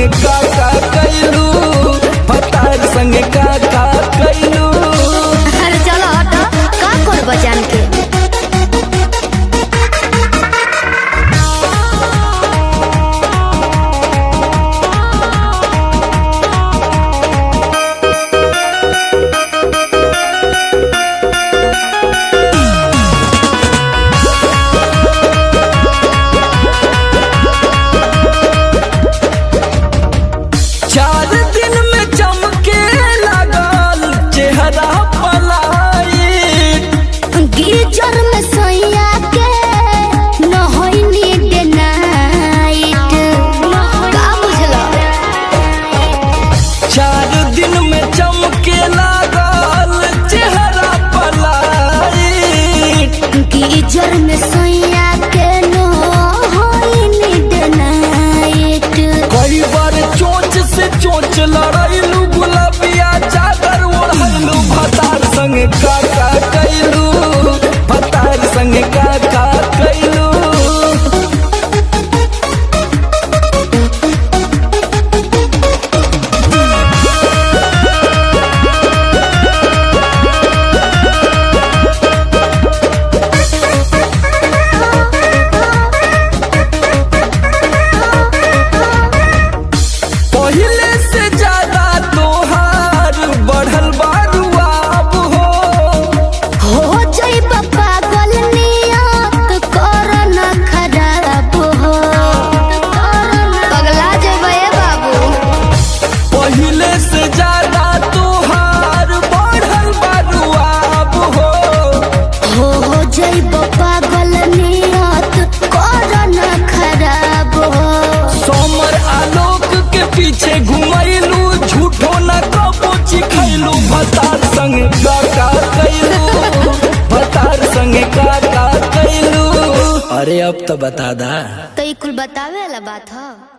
संगे का कैलू, भतार संगे का कैलू। अरे चलो हटो, का करब जान के। कीचड़ में सोया के नो होइनी डनाइट। कई बार चोंच से चोंच लड़ाइलू, गुलाबिया चादर ओढ़लू, भतार संगे का कैलू, भतार संगे का कैलू। पीछे घुमैलू, झूठो न कबोची खैलू, भतार संगे का कैलू, भतार संगे का कैलू। अरे अब तो बता दा। तो कुल बतावे वाला बात है।